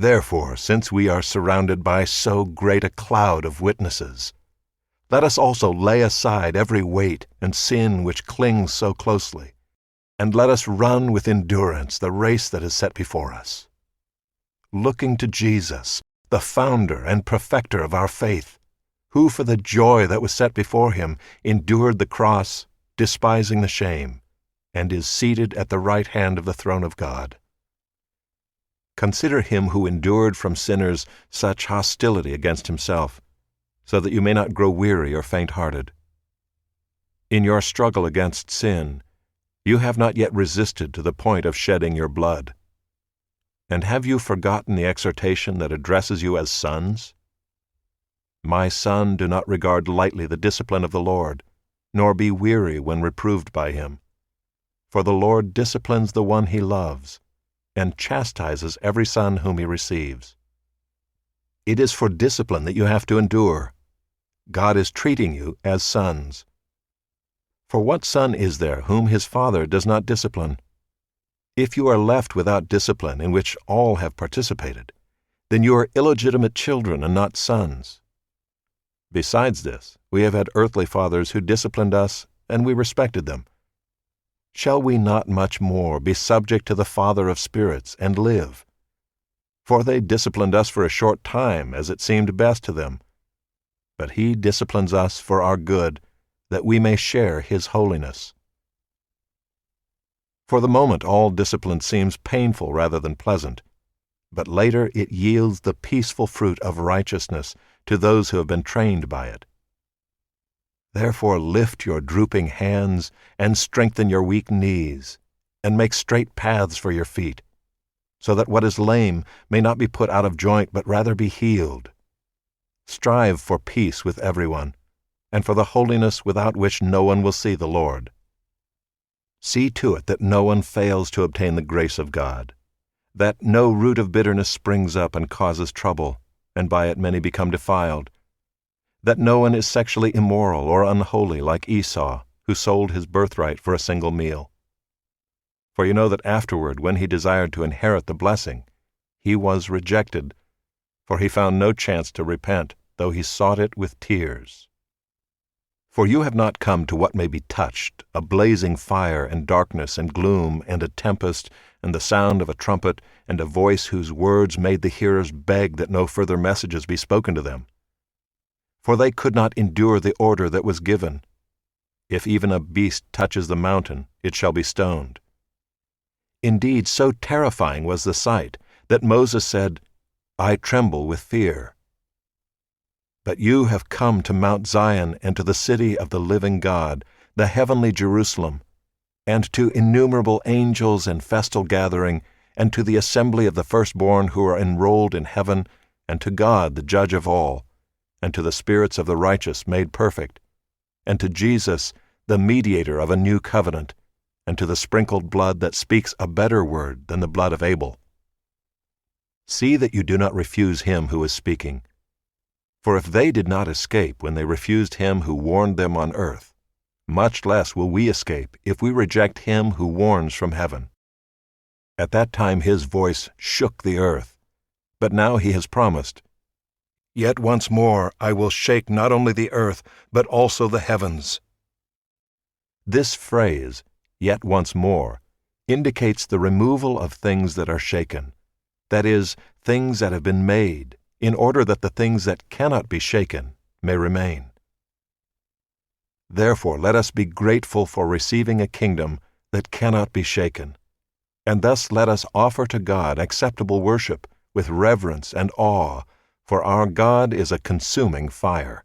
Therefore, since we are surrounded by so great a cloud of witnesses, let us also lay aside every weight and sin which clings so closely, and let us run with endurance the race that is set before us, looking to Jesus, the founder and perfecter of our faith, who for the joy that was set before him endured the cross, despising the shame, and is seated at the right hand of the throne of God. Consider him who endured from sinners such hostility against himself, so that you may not grow weary or faint-hearted. In your struggle against sin, you have not yet resisted to the point of shedding your blood. And have you forgotten the exhortation that addresses you as sons? My son, do not regard lightly the discipline of the Lord, nor be weary when reproved by him. For the Lord disciplines the one he loves, and chastises every son whom he receives. It is for discipline that you have to endure. God is treating you as sons. For what son is there whom his father does not discipline? If you are left without discipline in which all have participated, then you are illegitimate children and not sons. Besides this, we have had earthly fathers who disciplined us, and we respected them. Shall we not much more be subject to the Father of spirits and live? For they disciplined us for a short time, as it seemed best to them. But he disciplines us for our good, that we may share his holiness. For the moment all discipline seems painful rather than pleasant, but later it yields the peaceful fruit of righteousness to those who have been trained by it. Therefore lift your drooping hands and strengthen your weak knees, and make straight paths for your feet, so that what is lame may not be put out of joint, but rather be healed. Strive for peace with everyone, and for the holiness without which no one will see the Lord. See to it that no one fails to obtain the grace of God, that no root of bitterness springs up and causes trouble, and by it many become defiled, that no one is sexually immoral or unholy like Esau, who sold his birthright for a single meal. For you know that afterward, when he desired to inherit the blessing, he was rejected, for he found no chance to repent, though he sought it with tears. For you have not come to what may be touched, a blazing fire and darkness and gloom and a tempest and the sound of a trumpet and a voice whose words made the hearers beg that no further messages be spoken to them. For they could not endure the order that was given. If even a beast touches the mountain, it shall be stoned. Indeed, so terrifying was the sight that Moses said, I tremble with fear. But you have come to Mount Zion and to the city of the living God, the heavenly Jerusalem, and to innumerable angels and festal gathering, and to the assembly of the firstborn who are enrolled in heaven, and to God the judge of all, and to the spirits of the righteous made perfect, and to Jesus, the mediator of a new covenant, and to the sprinkled blood that speaks a better word than the blood of Abel. See that you do not refuse him who is speaking. For if they did not escape when they refused him who warned them on earth, much less will we escape if we reject him who warns from heaven. At that time his voice shook the earth, but now he has promised, Yet once more I will shake not only the earth, but also the heavens. This phrase, yet once more, indicates the removal of things that are shaken, that is, things that have been made, in order that the things that cannot be shaken may remain. Therefore let us be grateful for receiving a kingdom that cannot be shaken, and thus let us offer to God acceptable worship with reverence and awe, for our God is a consuming fire.